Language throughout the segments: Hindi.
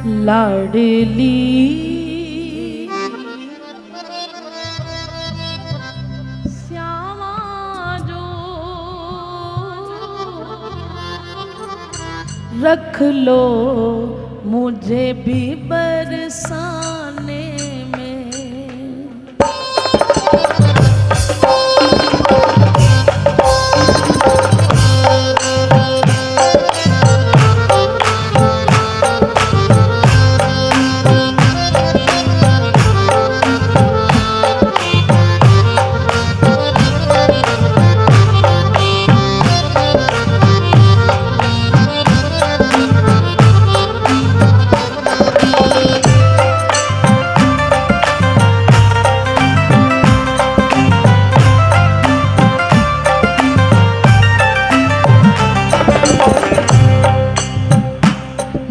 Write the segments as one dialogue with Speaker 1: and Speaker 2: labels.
Speaker 1: लाडली श्यामा जो रख लो मुझे भी बरसाने में।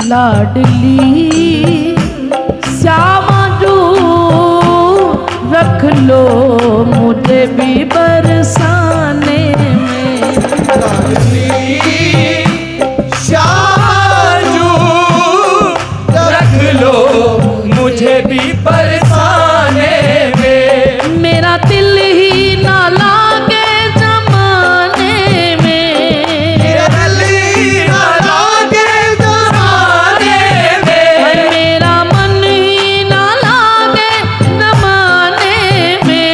Speaker 1: लाडली श्यामा जो रख लो मुझे भी बरसाने में।
Speaker 2: लाडली श्यामा जो रख लो मुझे भी बरसाने में।
Speaker 1: मेरा दिल ही ना लागे जमाने में।
Speaker 2: मेरा दिल ही ना लागे जमाने में।
Speaker 1: मेरा मन ही ना लागे जमाने में।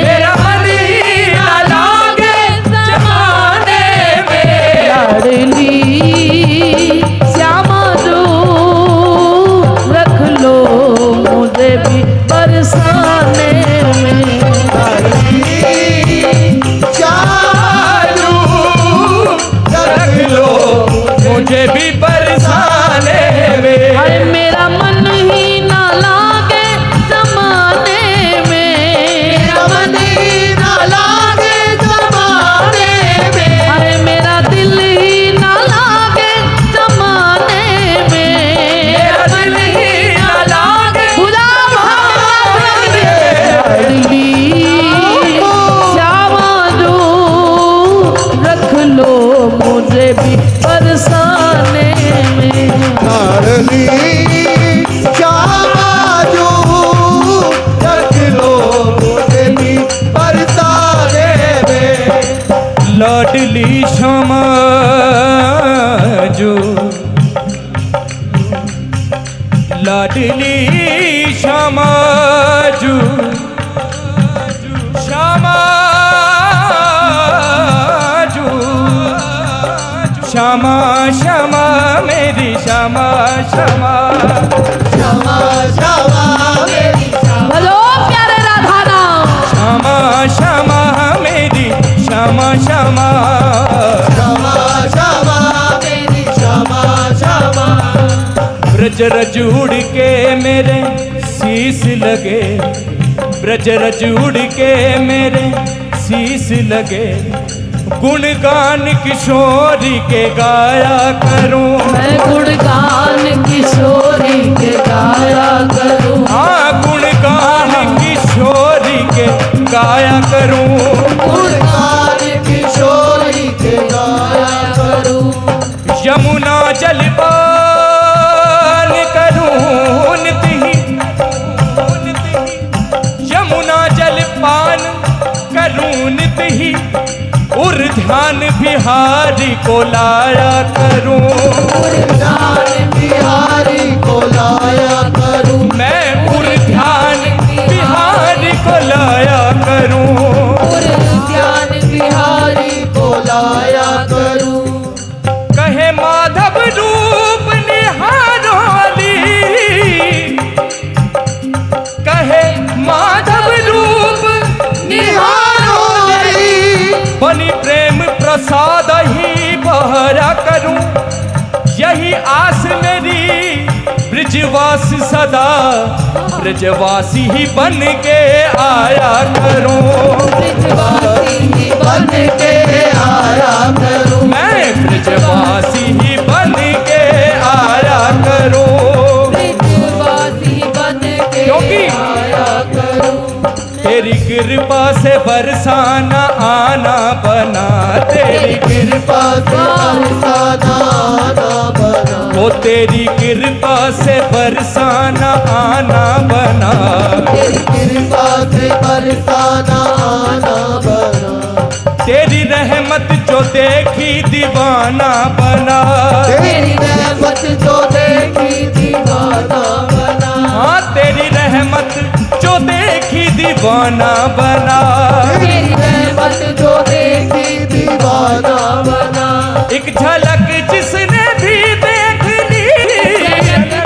Speaker 2: मेरा मन ही ना लागे जमाने में।
Speaker 1: लाडली श्यामा जो रख लो मुझे भी बरसाने में।
Speaker 2: लाडली श्यामा रख लो मुझे भी बरसाने में।
Speaker 1: हाय मेरा मन ही ना लागे जमाने में।
Speaker 2: मेरा मन ही ना लागे जमाने में।
Speaker 1: हाय मेरा दिल ही ना लागे जमाने में।
Speaker 2: मेरा दिल ही ना लागे
Speaker 1: खुदा लाडली श्यामा जो रख लो मुझे भी बरसाने में।
Speaker 2: लाडली श्यामा जो रख लो मुझे भी बरसाने में। लाडली श्यामा जो लाडली श्यामा जो श्यामा जो श्यामा श्यामा मेरी श्यामा श्यामा श्यामा श्यामा मेरी
Speaker 1: भलो प्यारे राधा नाम।
Speaker 2: श्यामा श्यामा मेरी श्यामा श्यामा श्यामा श्यामा मेरी श्यामा श्यामा। ब्रज रज उड़ के मेरे शीश लगे। ब्रज रज उड़ के मेरे शीश लगे। गुणगान किशोरी के गाया करूं।
Speaker 1: मैं गुणगान किशोरी के गाया करूं।
Speaker 2: हाँ गुणगान किशोरी के गाया करूं। गुणगान किशोरी के गाया करूं। यमुना जलपान करूं नित ही। यमुना जलपान करूं नित ही। उर ध्यान बिहारी को लाया करूं। उर ध्यान बिहारी को लाया करूं। मैं उर ध्यान बिहारी को लाया करूं। उर ध्यान बिहारी को लाया करूं। कहे माधव रूप निहारोली। कहे माधव रूप निहारोली। बनी प्रेम प्रसाद ही बहरा करूं। यही आस मेरी ब्रजवासी सदा ब्रजवासी ही बन के आया करूं। ब्रजवासी ही बन के आया करूं। मैं ब्रजवासी ही बन के आया करूं। ब्रजवासी बन के आया करूं। तेरी कृपा से बरसाना आना बना। तेरी कृपा से बरसाना आना बना। ओ तेरी कृपा से बरसाना आना बना,
Speaker 3: तेरी कृपा से बरसाना आना बना,
Speaker 2: तेरी रहमत जो देखी दीवाना बना,
Speaker 3: तेरी रहमत जो देखी दीवाना बना,
Speaker 2: हाँ तेरी रहमत जो देखी दीवाना बना,
Speaker 3: तेरी रहमत जो देखी दीवाना बना।
Speaker 2: एक झलक जिसने भी देख ली,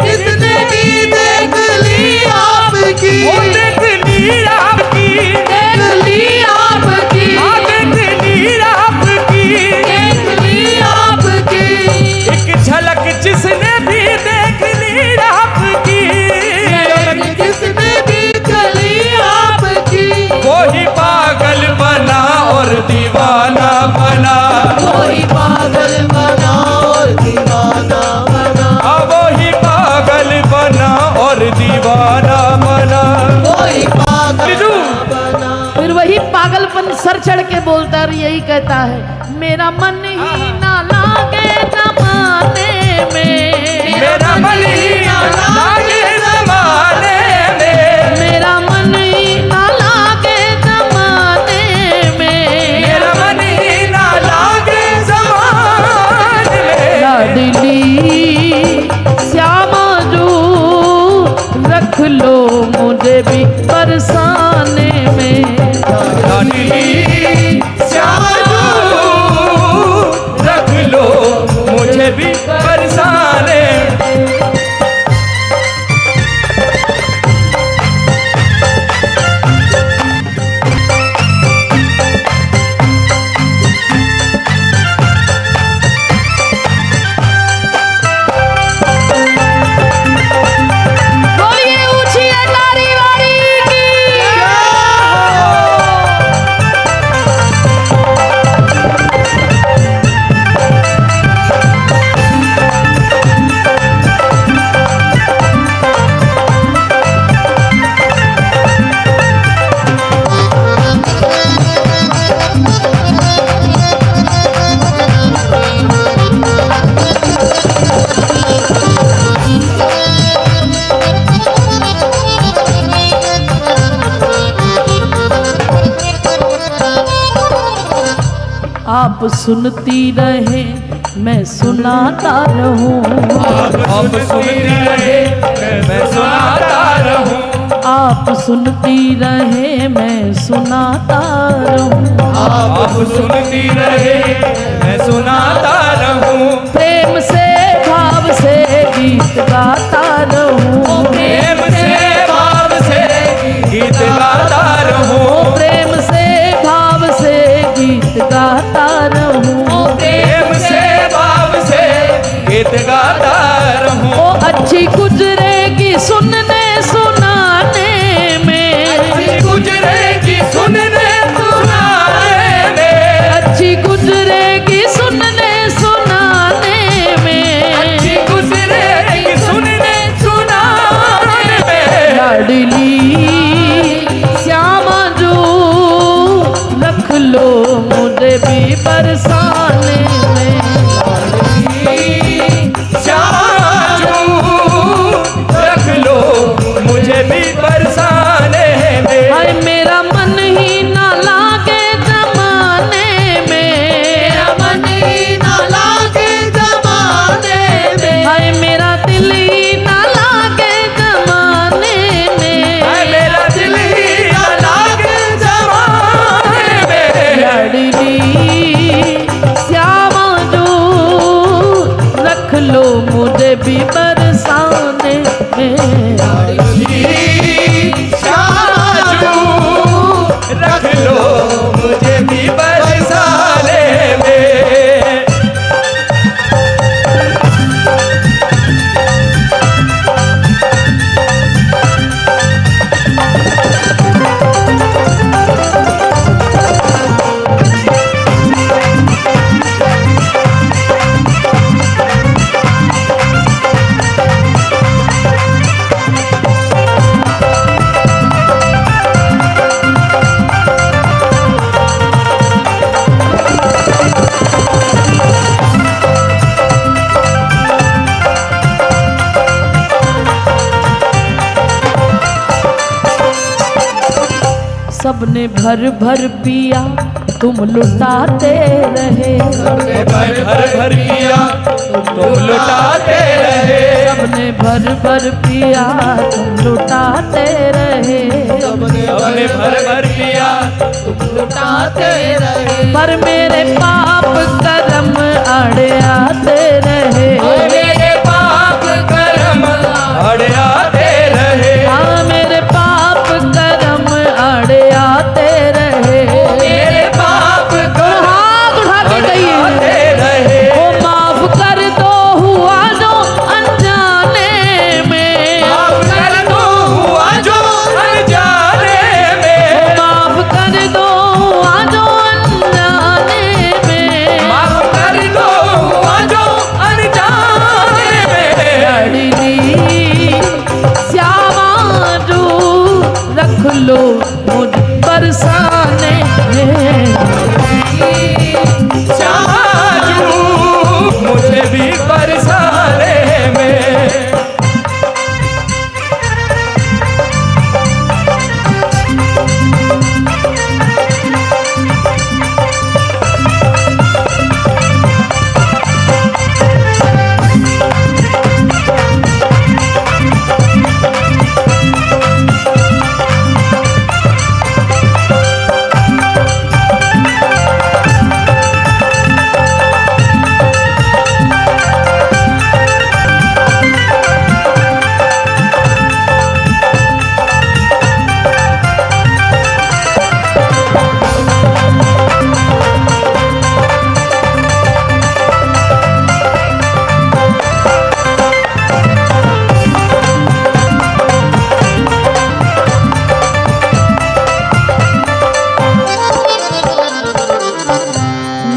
Speaker 3: जिसने भी देख ली आपकी,
Speaker 2: वो देख ली आपकी,
Speaker 3: देख ली आपकी,
Speaker 2: हाँ देख ली आपकी,
Speaker 3: देख ली आपकी,
Speaker 2: एक झलक जिसने भी देख ली आपकी,
Speaker 3: जिसने भी चली आपकी,
Speaker 2: वो ही पागल बना और दीवाना बना,
Speaker 3: कोई पागल बना और दीवाना बना,
Speaker 2: वो ही पागल बना और दीवाना बना।
Speaker 3: कोई पागल
Speaker 2: बिजू।
Speaker 3: बना।
Speaker 1: फिर वही पागलपन सर चढ़ के बोलता और यही कहता है, मेरा मन ही ना लागे जमाने में,
Speaker 2: मेरा मन ही ना लागे ज़माने में,
Speaker 1: मेरा मन ही ना लागे जमाने में,
Speaker 2: मेरा मन ही ना लागे ज़माने में।
Speaker 1: लाडली श्यामा जो रख लो मुझे भी बरसाने में,
Speaker 2: लाडली श्यामा रख लो मुझे भी बरसाने।
Speaker 1: बोलिए ऊंची है नारी वारी की। आप सुनती रहे मैं सुनाता रहूं,
Speaker 2: आप सुनती रहे मैं सुनाता रहूं,
Speaker 1: आप सुनती रहे मैं सुनाता रहूं,
Speaker 2: आप सुनती रहे मैं सुनाता रहूं,
Speaker 1: प्रेम से भाव से गीत गाता रहूं,
Speaker 2: प्रेम से भाव से गीत गाता रहूं,
Speaker 1: प्रेम से भाव से गीत गाता रहूं,
Speaker 2: प्रेम से भाव से गीत गाता रहूं।
Speaker 1: ओ अच्छी गुजरेगी सुनने सुनाने में,
Speaker 2: अच्छी गुजरेगी सुनने सुनाने में,
Speaker 1: अच्छी गुजरेगी सुनने सुनाने में,
Speaker 2: अच्छी गुजरेगी सुनने सुनाने में।
Speaker 1: लाडली श्यामा जो रख लो मुझे भी बरसाने में,
Speaker 2: श्यामू रख लो मुझे भी बरसाने में।
Speaker 1: हाय मेरा मन ही ना लागे जमाने में,
Speaker 3: मेरा मन ही ना लागे जमाने में,
Speaker 1: हाय मेरा दिल ही ना लागे जमाने में,
Speaker 2: हाय मेरा दिल ही ना लागे ज़माने में।
Speaker 1: लाडली श्यामा जो रख लो मुझे भी बरसाने में,
Speaker 2: श्यामू रख लो मुझे भी बरसाने में।
Speaker 1: सबने भर भर पिया तुम लुटाते रहे,
Speaker 2: सबने भर भर पिया तुम लुटाते रहे,
Speaker 1: सबने भर भर पिया तुम लुटाते रहे,
Speaker 2: सबने भर भर पिया तुम लुटाते रहे,
Speaker 1: पर मेरे पाप कर्म अड़े आते रहे,
Speaker 2: मेरे पाप कर्म अड़े आते रहे,
Speaker 1: हाँ मेरे पाप कर्म अड़े आते रहे,
Speaker 2: मेरे पाप कर्म
Speaker 1: हाथ उठा के
Speaker 2: अड़े
Speaker 1: कहिए
Speaker 2: आते रहे,
Speaker 1: ओ माफ कर दो हुआ जो अनजाने में,
Speaker 2: माफ कर दो हुआ जो अनजाने में,
Speaker 1: माफ कर दो हुआ जो अनजाने में,
Speaker 2: माफ कर दो हुआ जो अनजाने में,
Speaker 1: लड़नी श्यामा रू रख लो मुझ बरसाने में,
Speaker 2: चाहू मुझे भी बरसाने में,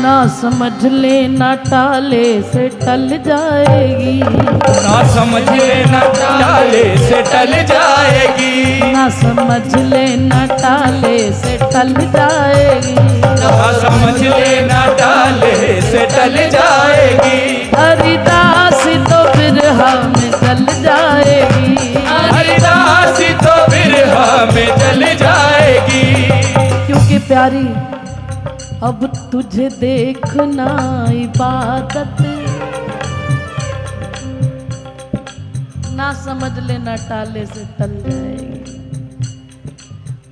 Speaker 1: ना समझ ले ना टाले से टल जाएगी,
Speaker 2: ना समझ लेना टाले से टल जाएगी,
Speaker 1: ना समझ ले ना टाले से टल जाएगी,
Speaker 2: ना समझ लेना टाले से टल जाएगी,
Speaker 1: हरिदास तो बिरहा में जल जाएगी,
Speaker 2: हरिदास तो बिरहा में जल जाएगी,
Speaker 1: क्योंकि प्यारी अब तुझे देखना इबादत, ना समझ लेना टाले से टल जाएगी,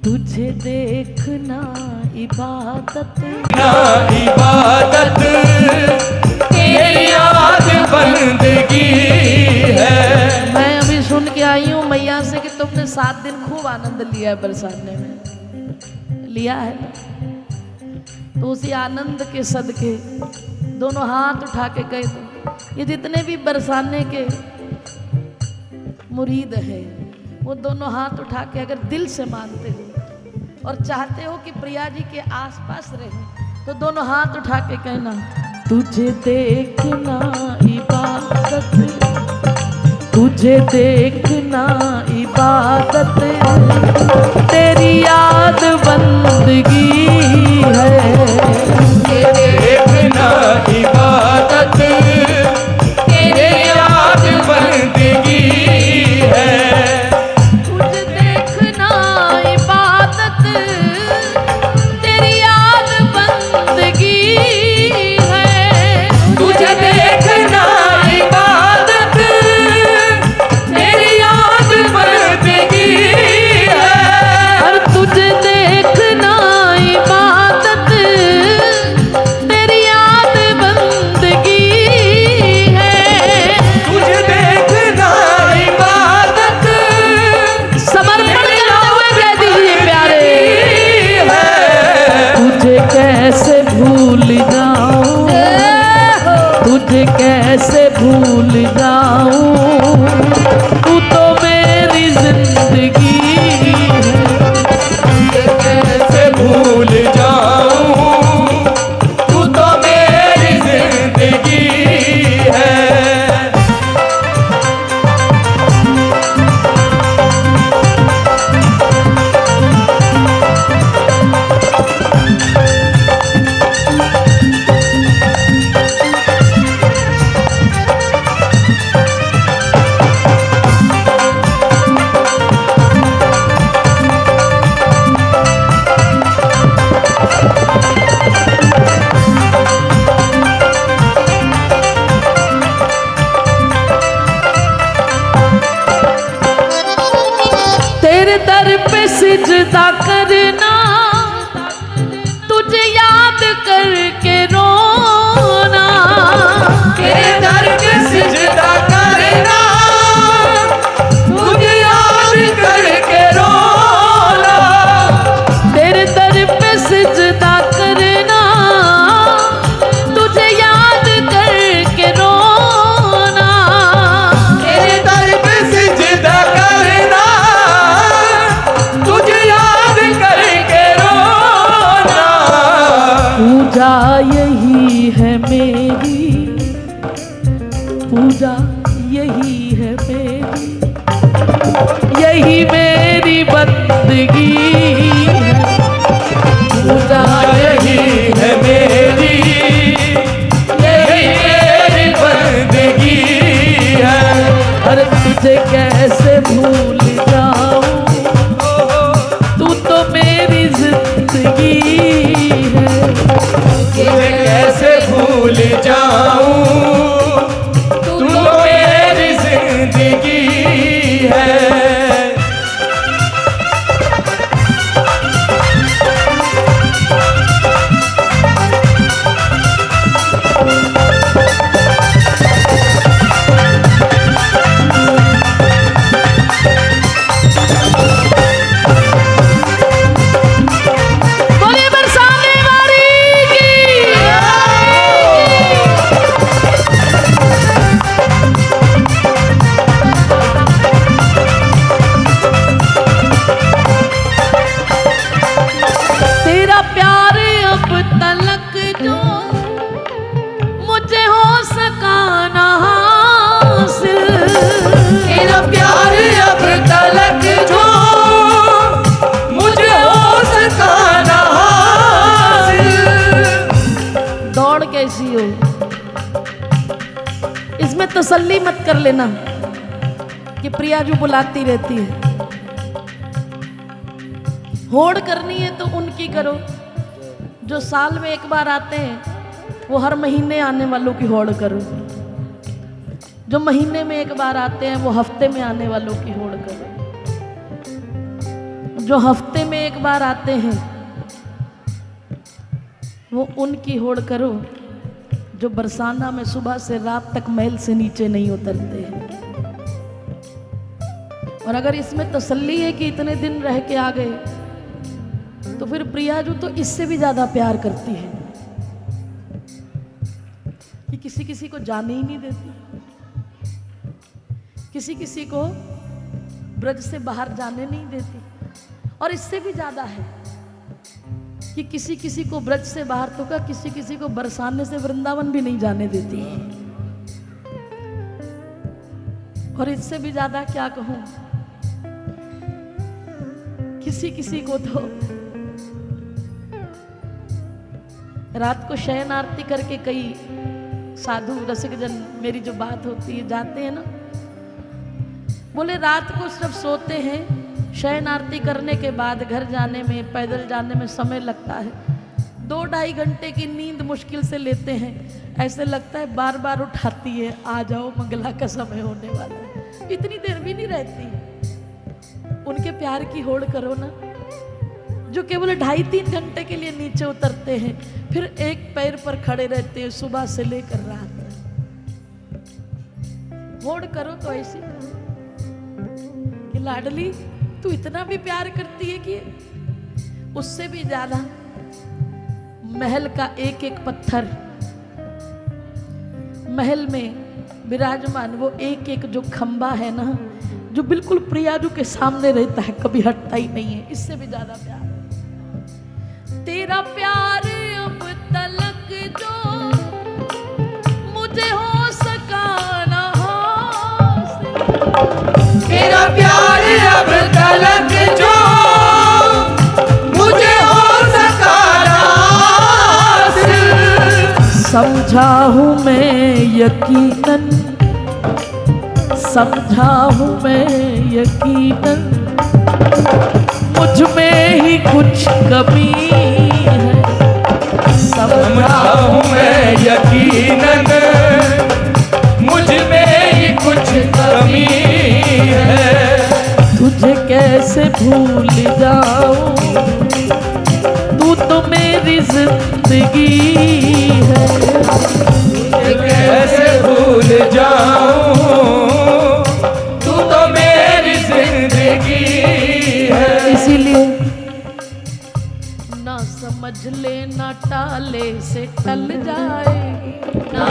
Speaker 1: तुझे देखना इबादत,
Speaker 2: ना इबादत तेरी याद बंदगी है,
Speaker 1: मैं अभी सुन के आई हूँ मैया से कि तुमने 7 दिन खूब आनंद लिया है बरसाने में, लिया है ना? तो उसी आनंद के सदके दोनों हाथ उठा के कह दो, ये जितने भी बरसाने के मुरीद हैं वो दोनों हाथ उठा के अगर दिल से मानते हो और चाहते हो कि प्रिया जी के आसपास रहे तो दोनों हाथ उठा के कहना, तुझे देखना इबादत, तुझे देखना इबादत, तेरी याद बंदगी है,
Speaker 2: देखना इबादत तेरी याद बंदगी है,
Speaker 1: तुझे देखना इबादत, तेरी याद बंदगी है,
Speaker 2: तुझे देखना इबादत तेरी याद बंदगी है,
Speaker 1: और तुझे देखना इबादत, तेरी याद बंदगी है,
Speaker 2: तुझे देखना इबादत
Speaker 1: समर्पण करते हुए कह दीजिए प्यारे,
Speaker 2: है,
Speaker 1: तुझे कैसे भूल जाऊं, तुझे कैसे भूल जाऊं, तू तो मेरी जिंदगी है,
Speaker 2: कैसे भूल जाऊं तू तो मेरी जिंदगी है,
Speaker 1: सिजदा करना, तुझे याद करके रोना।
Speaker 2: तेरे दर पे सिजदा करना, तुझे याद करके रोना।
Speaker 1: तेरे दर पे सिजदा करना, तुझे याद करके रोना।
Speaker 2: तेरे दर पे सिजदा करना, तुझे याद करके रोना।
Speaker 1: पूजा यही है मेरी, पूजा यही है मेरी, यही मेरी बंदगी है। पूजा
Speaker 2: यही है मेरी, यही मेरी बंदगी है।
Speaker 1: अरे तुझे कैसे भूल जाऊं, तू तो मेरी जिंदगी है।
Speaker 2: तुझे कैसे भूल जाऊं, तू तो मेरी जिंदगी है।
Speaker 1: बोलिए बरसाने वाली की। तेरा प्यार अब तलक जो मुझे हो सका ना हासिल।
Speaker 2: तेरा प्यार अब तलक जो मुझे हो सका ना हासिल।
Speaker 1: दौड़ कैसी हो, इसमें तसल्ली मत कर लेना कि प्रिया जो बुलाती रहती है। होड़ करनी है तो उनकी करो जो साल में एक बार आते हैं, वो हर महीने आने वालों की होड़ करो। जो महीने में एक बार आते हैं वो हफ्ते में आने वालों की होड़ करो। जो हफ्ते में एक बार आते हैं वो उनकी होड़ करो जो बरसाना में सुबह से रात तक महल से नीचे नहीं उतरते हैं। और अगर इसमें तसल्ली है कि इतने दिन रह के आ गए, तो फिर प्रिया जो तो इससे भी ज्यादा प्यार करती है कि किसी किसी को जाने ही नहीं देती, किसी किसी को ब्रज से बाहर जाने नहीं देती। और इससे भी ज्यादा है कि किसी किसी को ब्रज से बाहर तो का, किसी किसी को बरसाने से वृंदावन भी नहीं जाने देती। और इससे भी ज्यादा क्या कहूं, किसी किसी को तो रात को शयन आरती करके कई साधु रसिक जन, मेरी जो बात होती है, जाते हैं ना, बोले रात को सिर्फ सोते हैं, शयन आरती करने के बाद घर जाने में, पैदल जाने में समय लगता है। 2-2.5 घंटे की नींद मुश्किल से लेते हैं। ऐसे लगता है बार बार उठाती है, आ जाओ मंगला का समय होने वाला है। इतनी देर भी नहीं रहती। उनके प्यार की होड़ करो ना, जो केवल 2.5-3 घंटे के लिए नीचे उतरते हैं, फिर एक पैर पर खड़े रहते हैं सुबह से लेकर रात तक। होड़ करो तो ऐसी कि लाडली तू इतना भी प्यार करती है कि उससे भी ज्यादा महल का एक एक पत्थर, महल में विराजमान वो एक एक जो खंबा है ना, जो बिल्कुल प्रियाजू के सामने रहता है, कभी हटता ही नहीं है, इससे भी ज्यादा प्यार। तेरा प्यार अब तलक जो मुझे हो सका ना हासिल।
Speaker 2: तेरा प्यार अब तलक जो मुझे हो सका ना हासिल।
Speaker 1: समझा हूँ मैं यकीनन, समझा हूँ मैं यकीनन, मुझ में ही कुछ कमी है।
Speaker 2: समझा हूँ मैं यकीनन, मुझ में ही कुछ कमी है।
Speaker 1: तुझे कैसे भूल जा टाले से टल जाएगी,
Speaker 2: ना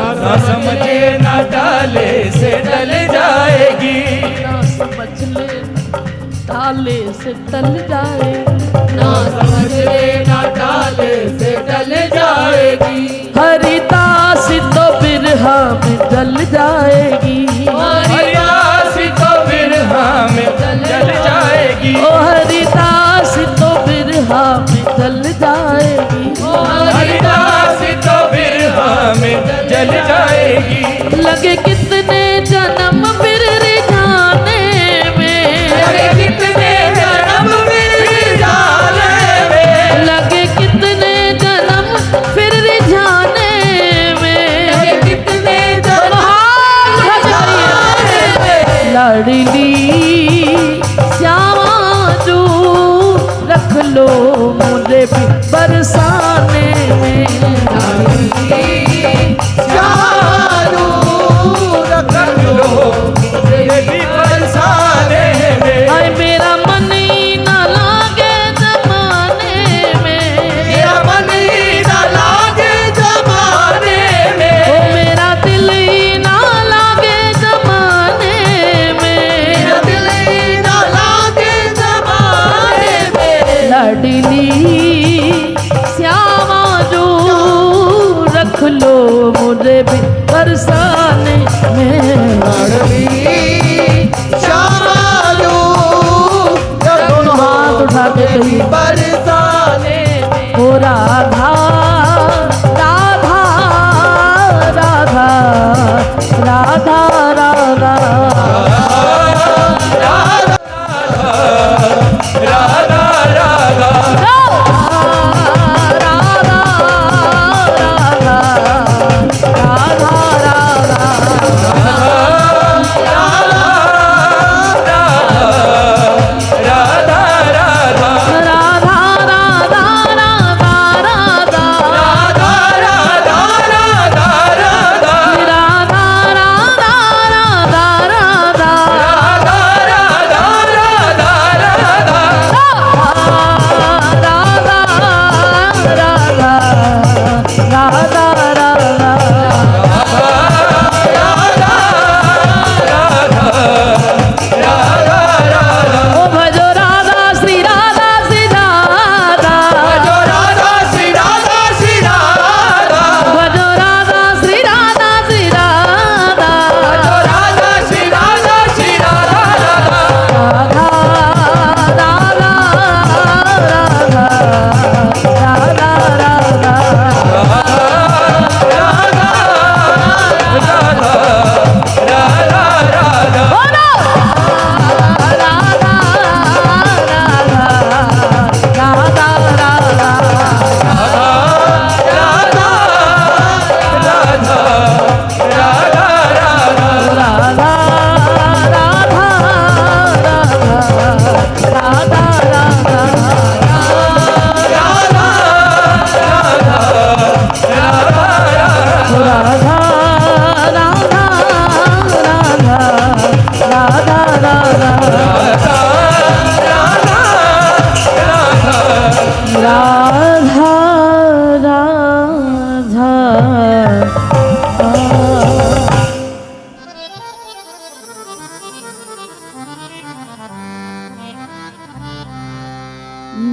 Speaker 2: समझे ना टाले से टल जाएगी,
Speaker 1: ना समझ ले टाले से टल जाएगी,
Speaker 3: ना समझ ले ना टाले से टल जाएगी।
Speaker 1: हरिदास तो बिरहा में जल जाएगी,
Speaker 2: हरिदास तो बिरहा में जल जाएगी,
Speaker 1: ओ हरिदास तो बिरहा में जल जाएगी,
Speaker 2: हरिदास तो बिरहा में जल जाएगी।
Speaker 1: लगे कितने जन्म फिर रिझाने में,
Speaker 2: लगे कितने जन्म फिर जाने में,
Speaker 1: लगे कितने जन्म फिर रिझाने में,
Speaker 3: लगे कितने जन्म
Speaker 1: लाडली श्यामा जो रख लो मुझे भी बरसाने में,
Speaker 3: चालू रख लो
Speaker 2: ये भी बरसाने में।
Speaker 1: आए मेरा मन ही ना लागे जमाने में,
Speaker 3: मेरा मन ही ना लागे जमाने में,
Speaker 1: ओ मेरा दिल ही ना लागे जमाने में,
Speaker 3: मेरा दिल ही ना लागे जमाने में।
Speaker 1: लाडली श्यामा जो रख लो मुझे भी बरसाने में,
Speaker 3: चालू
Speaker 1: दोनों हाथ उठा के कहिए
Speaker 3: बरसाने में।
Speaker 1: ओ राधा राधा राधा राधा राधा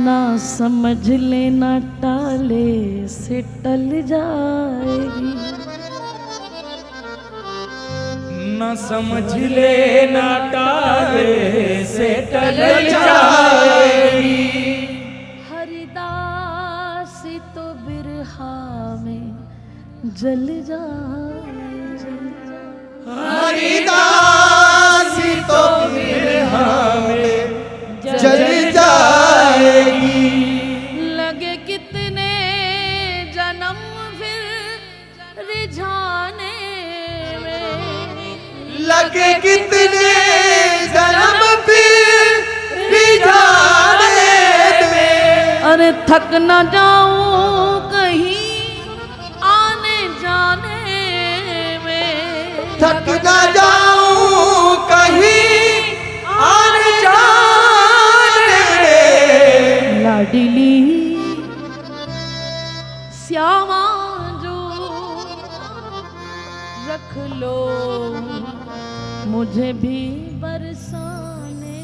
Speaker 1: ना समझ लेना टाले से टल जाएगी,
Speaker 2: न समझ ले न टाले से टल जाएगी,
Speaker 1: हरिदास तो बिरहा में जल जाएगी,
Speaker 3: हरिदास तो बिरहा में जल जाएगी।
Speaker 1: लगे कितने जन्म फिर रिझाने में,
Speaker 3: लगे कितने जन्म फिर रिझाने में।
Speaker 1: अरे थक न जाऊं कहीं आने जाने में,
Speaker 3: थक न जाऊं कहीं आने जाने में।
Speaker 1: लाडली श्यामा जो रख लो मुझे भी बरसाने।